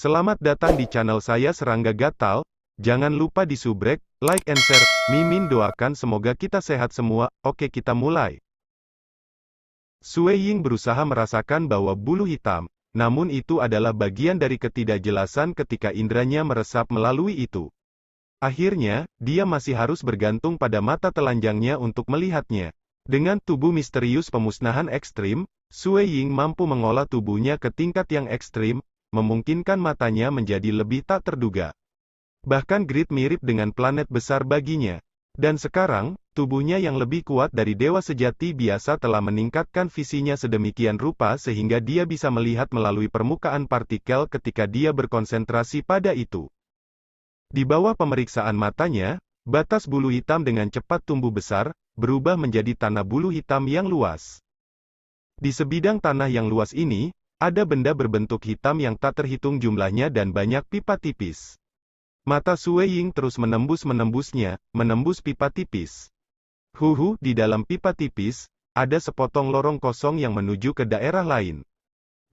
Selamat datang di channel saya Serangga Gatal. Jangan lupa di subrek, like and share. Mimin doakan semoga kita sehat semua. Oke, kita mulai. Sue Ying berusaha merasakan bahwa bulu hitam, namun itu adalah bagian dari ketidakjelasan ketika indranya meresap melalui itu. Akhirnya, dia masih harus bergantung pada mata telanjangnya untuk melihatnya. Dengan tubuh misterius pemusnahan ekstrim, Sue Ying mampu mengolah tubuhnya ke tingkat yang ekstrim, memungkinkan matanya menjadi lebih tak terduga. Bahkan Grid mirip dengan planet besar baginya. Dan sekarang, tubuhnya yang lebih kuat dari dewa sejati biasa telah meningkatkan visinya sedemikian rupa sehingga dia bisa melihat melalui permukaan partikel ketika dia berkonsentrasi pada itu. Di bawah pemeriksaan matanya, batas bulu hitam dengan cepat tumbuh besar, berubah menjadi tanah bulu hitam yang luas. Di sebidang tanah yang luas ini, ada benda berbentuk hitam yang tak terhitung jumlahnya dan banyak pipa tipis. Mata Sue Ying terus menembus-menembusnya, menembus pipa tipis. Di dalam pipa tipis, ada sepotong lorong kosong yang menuju ke daerah lain.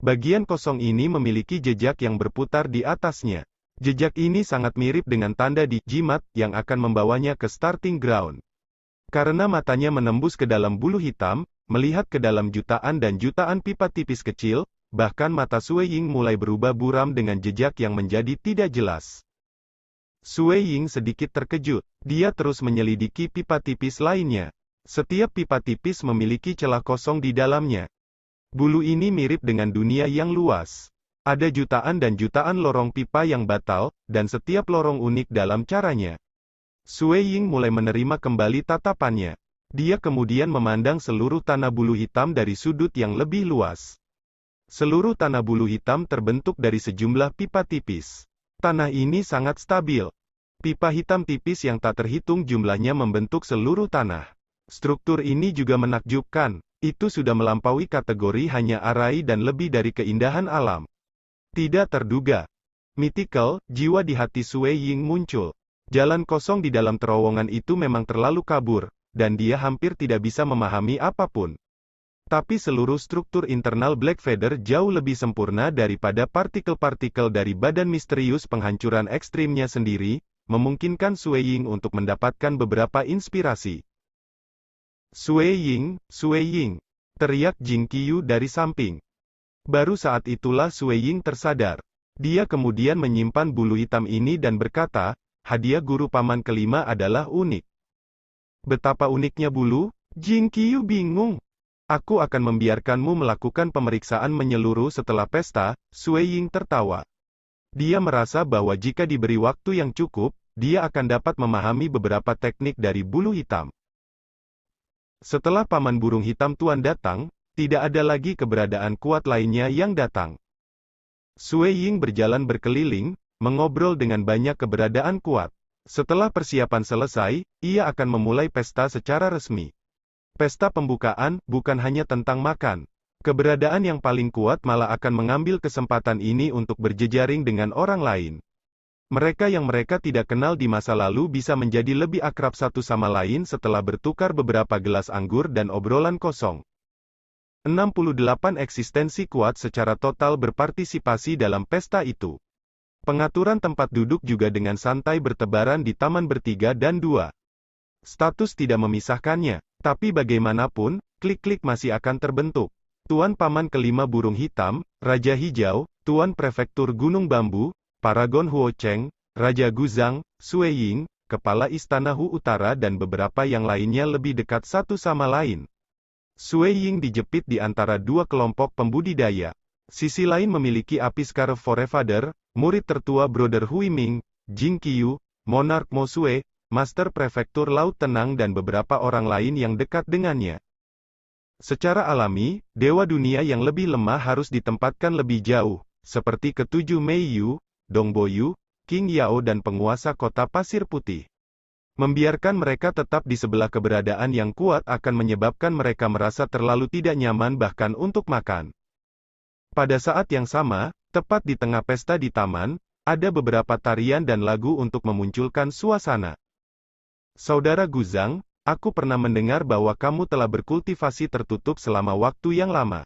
Bagian kosong ini memiliki jejak yang berputar di atasnya. Jejak ini sangat mirip dengan tanda di jimat yang akan membawanya ke starting ground. Karena matanya menembus ke dalam bulu hitam, melihat ke dalam jutaan dan jutaan pipa tipis kecil, bahkan mata Sue Ying mulai berubah buram dengan jejak yang menjadi tidak jelas. Sue Ying sedikit terkejut. Dia terus menyelidiki pipa tipis lainnya. Setiap pipa tipis memiliki celah kosong di dalamnya. Bulu ini mirip dengan dunia yang luas. Ada jutaan dan jutaan lorong pipa yang batal, dan setiap lorong unik dalam caranya. Sue Ying mulai menerima kembali tatapannya. Dia kemudian memandang seluruh tanah bulu hitam dari sudut yang lebih luas. Seluruh tanah bulu hitam terbentuk dari sejumlah pipa tipis. Tanah ini sangat stabil. Pipa hitam tipis yang tak terhitung jumlahnya membentuk seluruh tanah. Struktur ini juga menakjubkan. Itu sudah melampaui kategori hanya arai dan lebih dari keindahan alam. Tidak terduga. Mythical, jiwa di hati Sue Ying muncul. Jalan kosong di dalam terowongan itu memang terlalu kabur, dan dia hampir tidak bisa memahami apapun. Tapi seluruh struktur internal Black Feather jauh lebih sempurna daripada partikel-partikel dari badan misterius penghancuran ekstrimnya sendiri, memungkinkan Sue Ying untuk mendapatkan beberapa inspirasi. Sue Ying, teriak Jing Qiyu dari samping. Baru saat itulah Sue Ying tersadar. Dia kemudian menyimpan bulu hitam ini dan berkata, hadiah guru paman kelima adalah unik. Betapa uniknya bulu? Jing Qiyu bingung. Aku akan membiarkanmu melakukan pemeriksaan menyeluruh setelah pesta. Sue Ying tertawa. Dia merasa bahwa jika diberi waktu yang cukup, dia akan dapat memahami beberapa teknik dari bulu hitam. Setelah paman burung hitam tuan datang, tidak ada lagi keberadaan kuat lainnya yang datang. Sue Ying berjalan berkeliling, mengobrol dengan banyak keberadaan kuat. Setelah persiapan selesai, ia akan memulai pesta secara resmi. Pesta pembukaan, bukan hanya tentang makan. Keberadaan yang paling kuat malah akan mengambil kesempatan ini untuk berjejaring dengan orang lain. Mereka yang mereka tidak kenal di masa lalu bisa menjadi lebih akrab satu sama lain setelah bertukar beberapa gelas anggur dan obrolan kosong. 68 eksistensi kuat secara total berpartisipasi dalam pesta itu. Pengaturan tempat duduk juga dengan santai bertebaran di taman bertiga dan dua. Status tidak memisahkannya. Tapi bagaimanapun, klik-klik masih akan terbentuk. Tuan Paman kelima burung hitam, Raja Hijau, Tuan Prefektur Gunung Bambu, Paragon Huo Cheng, Raja Guzang, Sue Ying, Kepala Istana Hu Utara dan beberapa yang lainnya lebih dekat satu sama lain. Sue Ying dijepit di antara dua kelompok pembudidaya. Sisi lain memiliki api Scarf Forefather, murid tertua Brother Hui Ming, Jing Qiyu, Monarch Mo Sue, Master Prefektur Laut Tenang dan beberapa orang lain yang dekat dengannya. Secara alami, dewa dunia yang lebih lemah harus ditempatkan lebih jauh, seperti ketujuh Mei Yu, Dong Bo Yu, King Yao dan penguasa kota Pasir Putih. Membiarkan mereka tetap di sebelah keberadaan yang kuat akan menyebabkan mereka merasa terlalu tidak nyaman bahkan untuk makan. Pada saat yang sama, tepat di tengah pesta di taman, ada beberapa tarian dan lagu untuk memunculkan suasana. Saudara Guzang, aku pernah mendengar bahwa kamu telah berkultivasi tertutup selama waktu yang lama.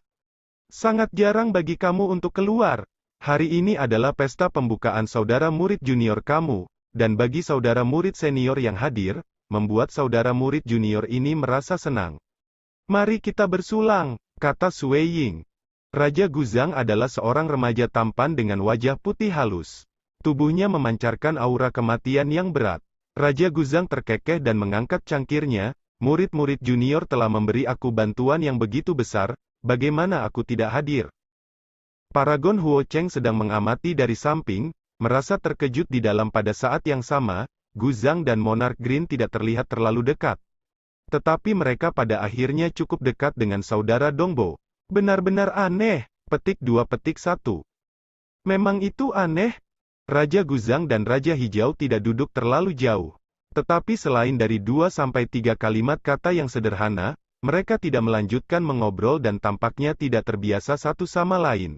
Sangat jarang bagi kamu untuk keluar. Hari ini adalah pesta pembukaan saudara murid junior kamu, dan bagi saudara murid senior yang hadir, membuat saudara murid junior ini merasa senang. Mari kita bersulang, kata Sui Ying. Raja Guzang adalah seorang remaja tampan dengan wajah putih halus. Tubuhnya memancarkan aura kematian yang berat. Raja Guzang terkekeh dan mengangkat cangkirnya, murid-murid junior telah memberi aku bantuan yang begitu besar, bagaimana aku tidak hadir? Paragon Huo Cheng sedang mengamati dari samping, merasa terkejut di dalam pada saat yang sama, Guzang dan Monarch Green tidak terlihat terlalu dekat. Tetapi mereka pada akhirnya cukup dekat dengan saudara Dongbo. Benar-benar aneh, petik 2:1. Memang itu aneh. Raja Guzang dan Raja Hijau tidak duduk terlalu jauh. Tetapi selain dari 2-3 kalimat kata yang sederhana, mereka tidak melanjutkan mengobrol dan tampaknya tidak terbiasa satu sama lain.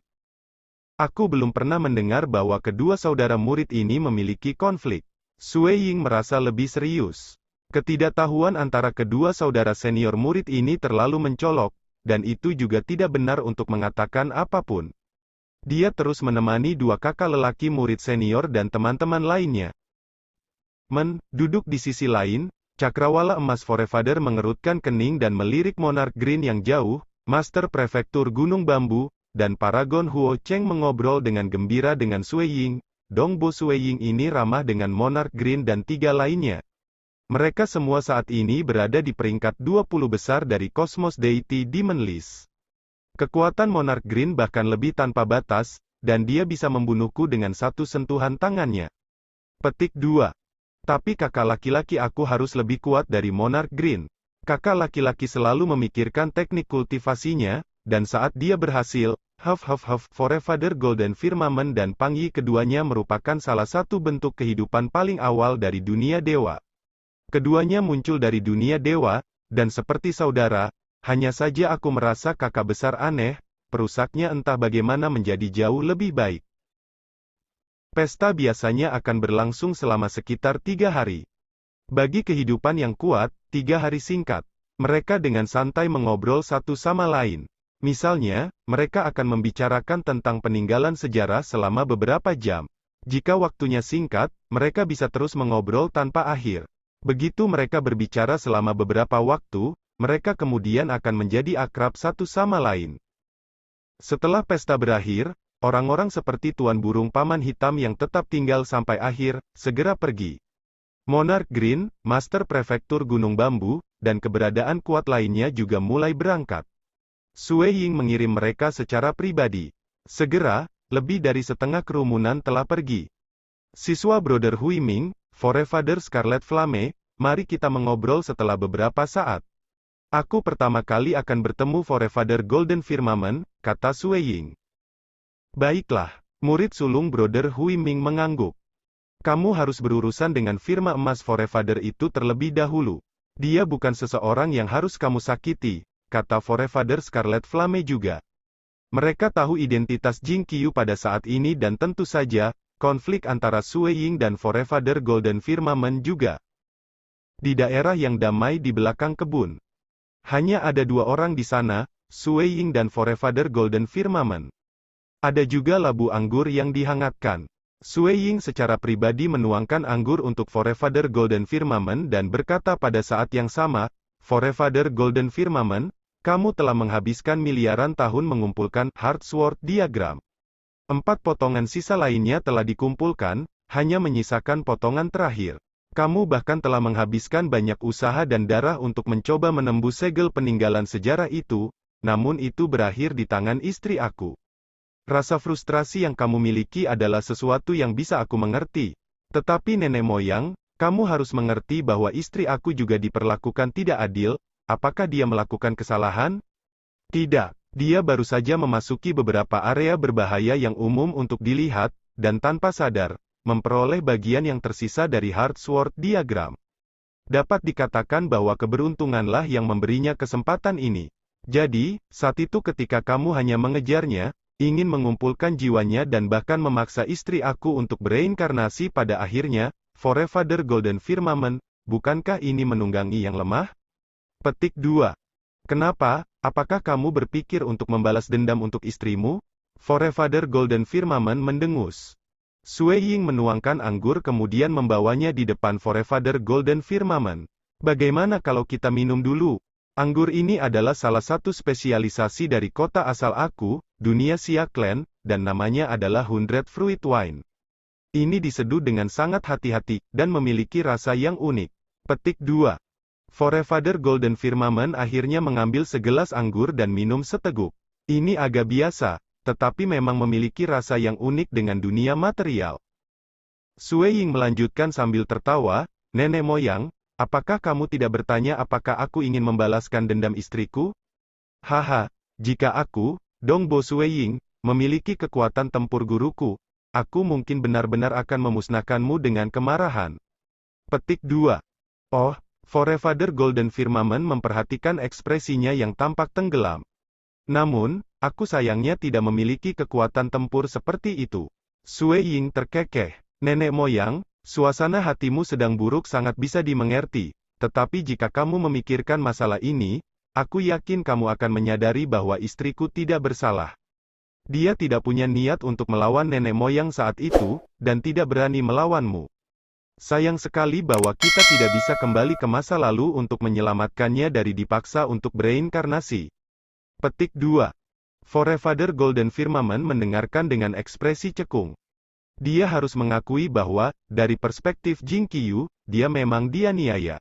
Aku belum pernah mendengar bahwa kedua saudara murid ini memiliki konflik. Sui Ying merasa lebih serius. Ketidaktahuan antara kedua saudara senior murid ini terlalu mencolok, dan itu juga tidak benar untuk mengatakan apapun. Dia terus menemani dua kakak lelaki murid senior dan teman-teman lainnya. Duduk di sisi lain, Cakrawala Emas Forefather mengerutkan kening dan melirik Monarch Green yang jauh, Master Prefektur Gunung Bambu, dan Paragon Huo Cheng mengobrol dengan gembira dengan Sui Ying. Dongbo Sui Ying ini ramah dengan Monarch Green dan tiga lainnya. Mereka semua saat ini berada di peringkat 20 besar dari Cosmos Deity Demon List. Kekuatan Monarch Green bahkan lebih tanpa batas, dan dia bisa membunuhku dengan satu sentuhan tangannya. Petik 2. Tapi kakak laki-laki aku harus lebih kuat dari Monarch Green. Kakak laki-laki selalu memikirkan teknik kultivasinya, dan saat dia berhasil, Forefather Golden Firmament dan Pangyi keduanya merupakan salah satu bentuk kehidupan paling awal dari dunia dewa. Keduanya muncul dari dunia dewa, dan seperti saudara, hanya saja aku merasa kakak besar aneh, perusaknya entah bagaimana menjadi jauh lebih baik. Pesta biasanya akan berlangsung selama sekitar 3 hari. Bagi kehidupan yang kuat, 3 hari singkat. Mereka dengan santai mengobrol satu sama lain. Misalnya, mereka akan membicarakan tentang peninggalan sejarah selama beberapa jam. Jika waktunya singkat, mereka bisa terus mengobrol tanpa akhir. Begitu mereka berbicara selama beberapa waktu, mereka kemudian akan menjadi akrab satu sama lain. Setelah pesta berakhir, orang-orang seperti Tuan Burung Paman Hitam yang tetap tinggal sampai akhir, segera pergi. Monarch Green, Master Prefektur Gunung Bambu, dan keberadaan kuat lainnya juga mulai berangkat. Sui Ying mengirim mereka secara pribadi. Segera, lebih dari setengah kerumunan telah pergi. Siswa Brother Hui Ming, Forefather Scarlet Flame, mari kita mengobrol setelah beberapa saat. Aku pertama kali akan bertemu Forefather Golden Firmament, kata Sui Ying. Baiklah, murid sulung Brother Hui Ming mengangguk. Kamu harus berurusan dengan firma emas Forefather itu terlebih dahulu. Dia bukan seseorang yang harus kamu sakiti, kata Forefather Scarlet Flame juga. Mereka tahu identitas Jing Qiu pada saat ini dan tentu saja, konflik antara Sui Ying dan Forefather Golden Firmament juga. Di daerah yang damai di belakang kebun. Hanya ada 2 orang di sana, Sui Ying dan Forefather Golden Firmament. Ada juga labu anggur yang dihangatkan. Sui Ying secara pribadi menuangkan anggur untuk Forefather Golden Firmament dan berkata pada saat yang sama, Forefather Golden Firmament, kamu telah menghabiskan miliaran tahun mengumpulkan Heart Sword Diagram. 4 potongan sisa lainnya telah dikumpulkan, hanya menyisakan potongan terakhir. Kamu bahkan telah menghabiskan banyak usaha dan darah untuk mencoba menembus segel peninggalan sejarah itu, namun itu berakhir di tangan istri aku. Rasa frustrasi yang kamu miliki adalah sesuatu yang bisa aku mengerti. Tetapi nenek moyang, kamu harus mengerti bahwa istri aku juga diperlakukan tidak adil. Apakah dia melakukan kesalahan? Tidak. Dia baru saja memasuki beberapa area berbahaya yang umum untuk dilihat, dan tanpa sadar, memperoleh bagian yang tersisa dari Heart Sword Diagram. Dapat dikatakan bahwa keberuntunganlah yang memberinya kesempatan ini. Jadi, saat itu ketika kamu hanya mengejarnya, ingin mengumpulkan jiwanya dan bahkan memaksa istri aku untuk bereinkarnasi pada akhirnya, Forefather Golden Firmament, bukankah ini menunggangi yang lemah? Petik 2. Kenapa? Apakah kamu berpikir untuk membalas dendam untuk istrimu? Forefather Golden Firmament mendengus. Sui Ying menuangkan anggur kemudian membawanya di depan Forefather Golden Firmament. Bagaimana kalau kita minum dulu? Anggur ini adalah salah satu spesialisasi dari kota asal aku, dunia Siaklen, dan namanya adalah 100 Fruit Wine. Ini diseduh dengan sangat hati-hati, dan memiliki rasa yang unik. Petik 2. Forefather Golden Firmament akhirnya mengambil segelas anggur dan minum seteguk. Ini agak biasa, tetapi memang memiliki rasa yang unik dengan dunia material. Sui Ying melanjutkan sambil tertawa, nenek moyang, apakah kamu tidak bertanya apakah aku ingin membalaskan dendam istriku? Haha, jika aku, Dongbo Sui Ying, memiliki kekuatan tempur guruku, aku mungkin benar-benar akan memusnahkanmu dengan kemarahan. Petik 2. Oh, Forefather Golden Firmament memperhatikan ekspresinya yang tampak tenggelam. Namun, aku sayangnya tidak memiliki kekuatan tempur seperti itu. Sui Ying terkekeh. Nenek moyang, suasana hatimu sedang buruk sangat bisa dimengerti, tetapi jika kamu memikirkan masalah ini, aku yakin kamu akan menyadari bahwa istriku tidak bersalah. Dia tidak punya niat untuk melawan nenek moyang saat itu, dan tidak berani melawanmu. Sayang sekali bahwa kita tidak bisa kembali ke masa lalu untuk menyelamatkannya dari dipaksa untuk bereinkarnasi. Petik 2. Forefather Golden Firmament mendengarkan dengan ekspresi cekung. Dia harus mengakui bahwa, dari perspektif Jing Qiyu, dia memang dianiaya.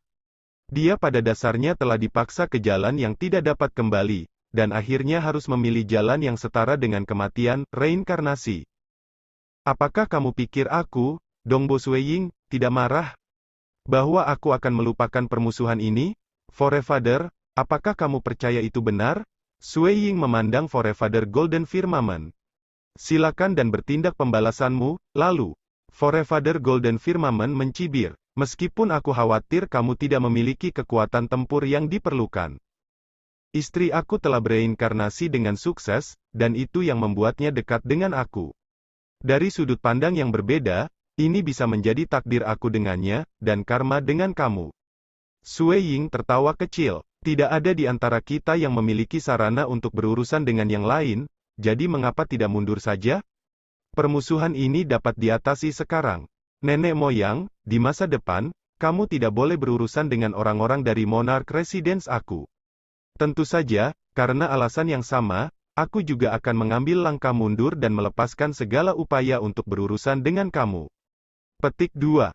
Dia pada dasarnya telah dipaksa ke jalan yang tidak dapat kembali, dan akhirnya harus memilih jalan yang setara dengan kematian, reinkarnasi. Apakah kamu pikir aku, Dongbo Sui Ying, tidak marah? Bahwa aku akan melupakan permusuhan ini? Forefather, apakah kamu percaya itu benar? Sui Ying memandang Forefather Golden Firmament. Silakan dan bertindak pembalasanmu, lalu. Forefather Golden Firmament mencibir. Meskipun aku khawatir kamu tidak memiliki kekuatan tempur yang diperlukan. Istri aku telah bereinkarnasi dengan sukses, dan itu yang membuatnya dekat dengan aku. Dari sudut pandang yang berbeda, ini bisa menjadi takdir aku dengannya, dan karma dengan kamu. Sui Ying tertawa kecil. Tidak ada di antara kita yang memiliki sarana untuk berurusan dengan yang lain, jadi mengapa tidak mundur saja? Permusuhan ini dapat diatasi sekarang. Nenek moyang, di masa depan, kamu tidak boleh berurusan dengan orang-orang dari Monarch Residence aku. Tentu saja, karena alasan yang sama, aku juga akan mengambil langkah mundur dan melepaskan segala upaya untuk berurusan dengan kamu. Petik 2.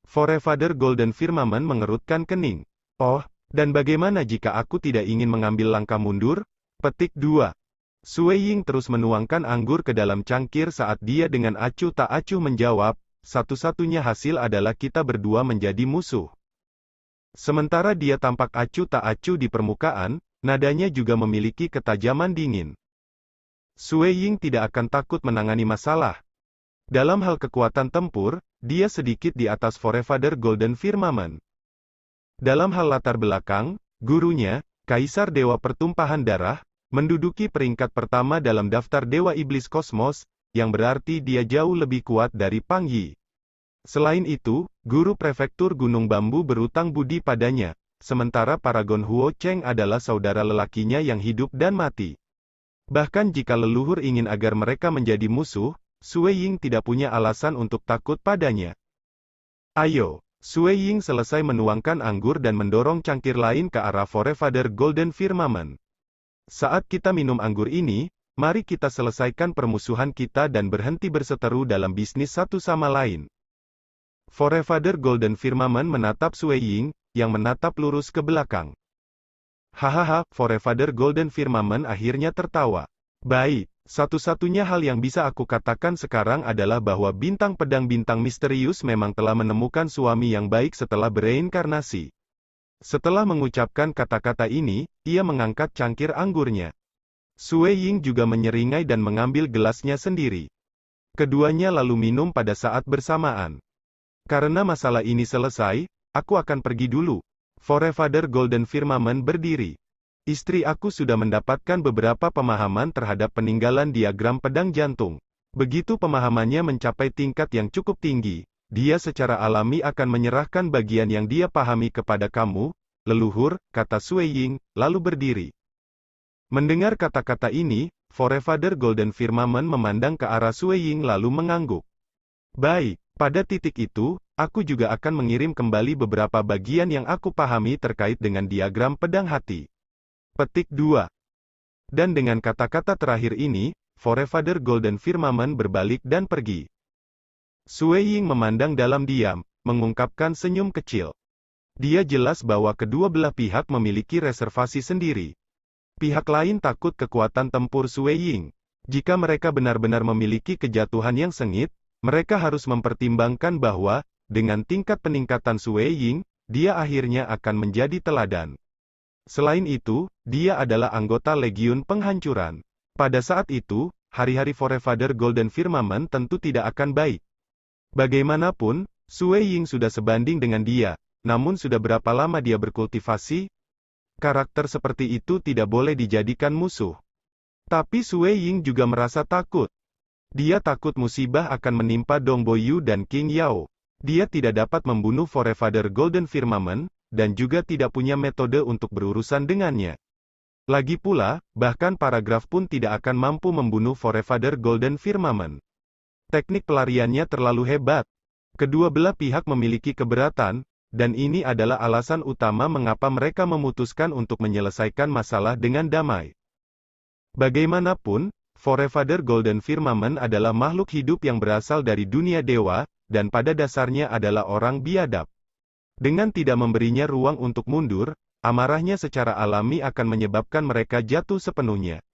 Forefather Golden Firmament mengerutkan kening. Oh, dan bagaimana jika aku tidak ingin mengambil langkah mundur? Petik 2. Sui Ying terus menuangkan anggur ke dalam cangkir saat dia dengan acuh tak acuh menjawab, satu-satunya hasil adalah kita berdua menjadi musuh. Sementara dia tampak acuh tak acuh di permukaan, nadanya juga memiliki ketajaman dingin. Sui Ying tidak akan takut menangani masalah. Dalam hal kekuatan tempur, dia sedikit di atas Forefather Golden Firmament. Dalam hal latar belakang, gurunya, Kaisar Dewa Pertumpahan Darah, menduduki peringkat pertama dalam daftar Dewa Iblis Kosmos, yang berarti dia jauh lebih kuat dari Pang Yi. Selain itu, guru prefektur Gunung Bambu berutang budi padanya, sementara Paragon Huo Cheng adalah saudara lelakinya yang hidup dan mati. Bahkan jika leluhur ingin agar mereka menjadi musuh, Sui Ying tidak punya alasan untuk takut padanya. Ayo. Sui Ying selesai menuangkan anggur dan mendorong cangkir lain ke arah Forefather Golden Firmament. Saat kita minum anggur ini, mari kita selesaikan permusuhan kita dan berhenti berseteru dalam bisnis satu sama lain. Forefather Golden Firmament menatap Sui Ying, yang menatap lurus ke belakang. Hahaha, Forefather Golden Firmament akhirnya tertawa. Baik. Satu-satunya hal yang bisa aku katakan sekarang adalah bahwa bintang pedang bintang misterius memang telah menemukan suami yang baik setelah bereinkarnasi. Setelah mengucapkan kata-kata ini, ia mengangkat cangkir anggurnya. Sui Ying juga menyeringai dan mengambil gelasnya sendiri. Keduanya lalu minum pada saat bersamaan. Karena masalah ini selesai, aku akan pergi dulu. Forefather Golden Firmament berdiri. Istri aku sudah mendapatkan beberapa pemahaman terhadap peninggalan diagram pedang jantung. Begitu pemahamannya mencapai tingkat yang cukup tinggi, dia secara alami akan menyerahkan bagian yang dia pahami kepada kamu, leluhur, kata Sui Ying, lalu berdiri. Mendengar kata-kata ini, Forefather Golden Firmament memandang ke arah Sue Ying lalu mengangguk. Baik, pada titik itu, aku juga akan mengirim kembali beberapa bagian yang aku pahami terkait dengan diagram pedang hati. Petik 2. Dan dengan kata-kata terakhir ini, Forefather Golden Firmament berbalik dan pergi. Sue Ying memandang dalam diam, mengungkapkan senyum kecil. Dia jelas bahwa kedua belah pihak memiliki reservasi sendiri. Pihak lain takut kekuatan tempur Sue Ying. Jika mereka benar-benar memiliki kejatuhan yang sengit, mereka harus mempertimbangkan bahwa, dengan tingkat peningkatan Sue Ying, dia akhirnya akan menjadi teladan. Selain itu, dia adalah anggota Legiun Penghancuran. Pada saat itu, hari-hari Forefather Golden Firmament tentu tidak akan baik. Bagaimanapun, Sue Ying sudah sebanding dengan dia, namun sudah berapa lama dia berkultivasi? Karakter seperti itu tidak boleh dijadikan musuh. Tapi Sue Ying juga merasa takut. Dia takut musibah akan menimpa Dong Boyu dan King Yao. Dia tidak dapat membunuh Forefather Golden Firmament, dan juga tidak punya metode untuk berurusan dengannya. Lagi pula, bahkan paragraf pun tidak akan mampu membunuh Forefather Golden Firmament. Teknik pelariannya terlalu hebat. Kedua belah pihak memiliki keberatan, dan ini adalah alasan utama mengapa mereka memutuskan untuk menyelesaikan masalah dengan damai. Bagaimanapun, Forefather Golden Firmament adalah makhluk hidup yang berasal dari dunia dewa, dan pada dasarnya adalah orang biadab. Dengan tidak memberinya ruang untuk mundur, amarahnya secara alami akan menyebabkan mereka jatuh sepenuhnya.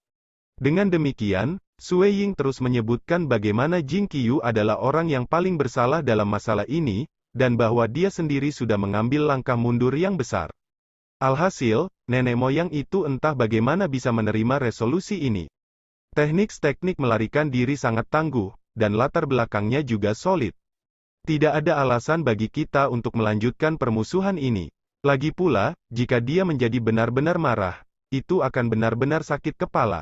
Dengan demikian, Sue Ying terus menyebutkan bagaimana Jing Qiyu adalah orang yang paling bersalah dalam masalah ini, dan bahwa dia sendiri sudah mengambil langkah mundur yang besar. Alhasil, nenek moyang itu entah bagaimana bisa menerima resolusi ini. Teknik melarikan diri sangat tangguh, dan latar belakangnya juga solid. Tidak ada alasan bagi kita untuk melanjutkan permusuhan ini. Lagi pula, jika dia menjadi benar-benar marah, itu akan benar-benar sakit kepala.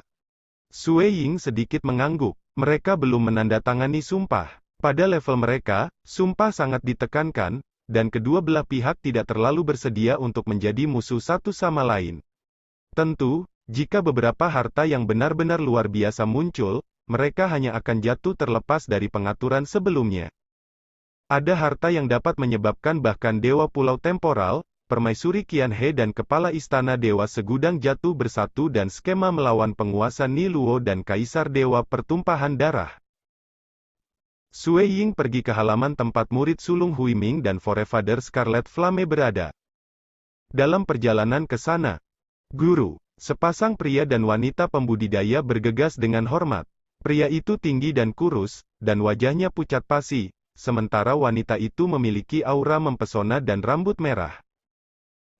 Sue Ying sedikit mengangguk. Mereka belum menandatangani sumpah. Pada level mereka, sumpah sangat ditekankan, dan kedua belah pihak tidak terlalu bersedia untuk menjadi musuh satu sama lain. Tentu, jika beberapa harta yang benar-benar luar biasa muncul, mereka hanya akan jatuh terlepas dari pengaturan sebelumnya. Ada harta yang dapat menyebabkan bahkan Dewa Pulau Temporal, Permaisuri Qianhe dan Kepala Istana Dewa Segudang jatuh bersatu dan skema melawan penguasa Niluo dan Kaisar Dewa Pertumpahan Darah. Sue Ying pergi ke halaman tempat murid sulung Huiming dan Forefather Scarlet Flame berada. Dalam perjalanan ke sana, guru, sepasang pria dan wanita pembudidaya bergegas dengan hormat. Pria itu tinggi dan kurus, dan wajahnya pucat pasi, sementara wanita itu memiliki aura mempesona dan rambut merah.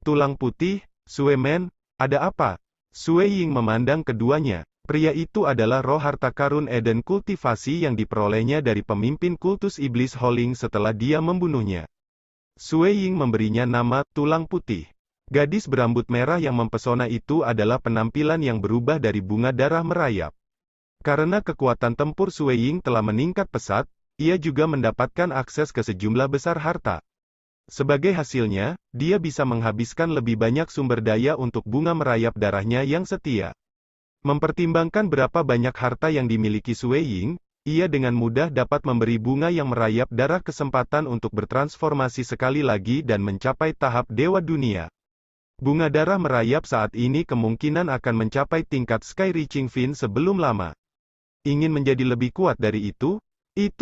Tulang putih, Sue Men, ada apa? Sue Ying memandang keduanya. Pria itu adalah roh harta karun Eden kultivasi yang diperolehnya dari pemimpin kultus iblis Holing setelah dia membunuhnya. Sue Ying memberinya nama Tulang Putih. Gadis berambut merah yang mempesona itu adalah penampilan yang berubah dari bunga darah merayap. Karena kekuatan tempur Sue Ying telah meningkat pesat, ia juga mendapatkan akses ke sejumlah besar harta. Sebagai hasilnya, dia bisa menghabiskan lebih banyak sumber daya untuk bunga merayap darahnya yang setia. Mempertimbangkan berapa banyak harta yang dimiliki Sue Ying, ia dengan mudah dapat memberi bunga yang merayap darah kesempatan untuk bertransformasi sekali lagi dan mencapai tahap Dewa Dunia. Bunga darah merayap saat ini kemungkinan akan mencapai tingkat Sky Reaching Fin sebelum lama. Ingin menjadi lebih kuat dari itu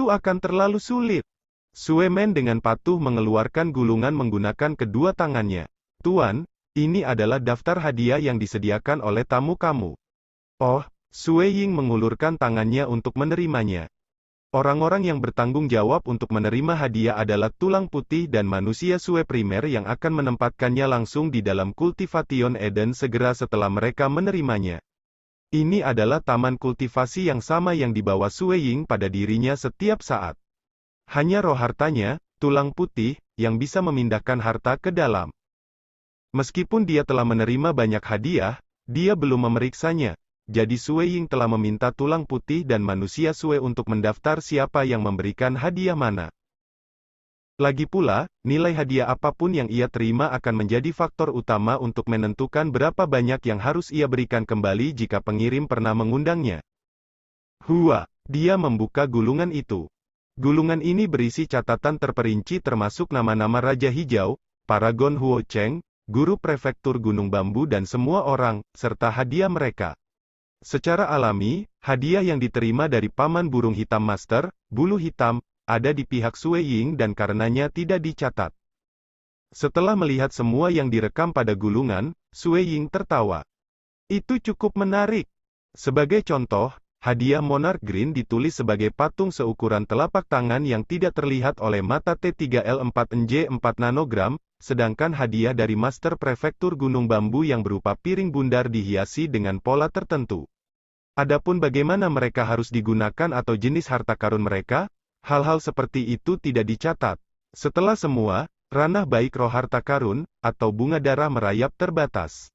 akan terlalu sulit. Sue Men dengan patuh mengeluarkan gulungan menggunakan kedua tangannya. Tuan, ini adalah daftar hadiah yang disediakan oleh tamu kamu. Oh, Sue Ying mengulurkan tangannya untuk menerimanya. Orang-orang yang bertanggung jawab untuk menerima hadiah adalah Tulang Putih dan manusia Sue primer yang akan menempatkannya langsung di dalam Kultivation Eden segera setelah mereka menerimanya. Ini adalah taman kultivasi yang sama yang dibawa Sue Ying pada dirinya setiap saat. Hanya roh hartanya, Tulang Putih, yang bisa memindahkan harta ke dalam. Meskipun dia telah menerima banyak hadiah, dia belum memeriksanya. Jadi Sue Ying telah meminta Tulang Putih dan manusia Sue untuk mendaftar siapa yang memberikan hadiah mana. Lagi pula, nilai hadiah apapun yang ia terima akan menjadi faktor utama untuk menentukan berapa banyak yang harus ia berikan kembali jika pengirim pernah mengundangnya. Hua, dia membuka gulungan itu. Gulungan ini berisi catatan terperinci termasuk nama-nama Raja Hijau, Paragon Huo Cheng, guru prefektur Gunung Bambu dan semua orang, serta hadiah mereka. Secara alami, hadiah yang diterima dari Paman Burung Hitam Master, Bulu Hitam, ada di pihak Sue Ying dan karenanya tidak dicatat. Setelah melihat semua yang direkam pada gulungan, Sue Ying tertawa. Itu cukup menarik. Sebagai contoh, hadiah Monarch Green ditulis sebagai patung seukuran telapak tangan yang tidak terlihat oleh mata T3L4NJ4 nanogram, sedangkan hadiah dari Master Prefektur Gunung Bambu yang berupa piring bundar dihiasi dengan pola tertentu. Adapun bagaimana mereka harus digunakan atau jenis harta karun mereka, hal-hal seperti itu tidak dicatat. Setelah semua, ranah baik roh harta karun, atau bunga darah merayap terbatas.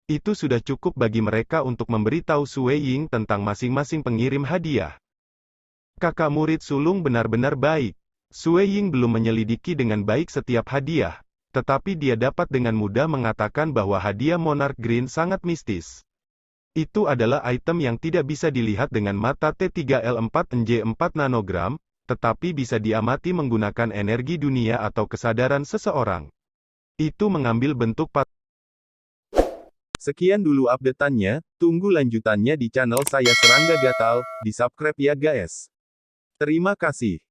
Itu sudah cukup bagi mereka untuk memberitahu Sue Ying tentang masing-masing pengirim hadiah. Kakak murid sulung benar-benar baik. Sue Ying belum menyelidiki dengan baik setiap hadiah, tetapi dia dapat dengan mudah mengatakan bahwa hadiah Monarch Green sangat mistis. Itu adalah item yang tidak bisa dilihat dengan mata T3L4NJ4 nanogram, tetapi bisa diamati menggunakan energi dunia atau kesadaran seseorang. Itu mengambil bentuk Sekian dulu update-annya, tunggu lanjutannya di channel saya Serangga Gatal, di subscribe ya guys. Terima kasih.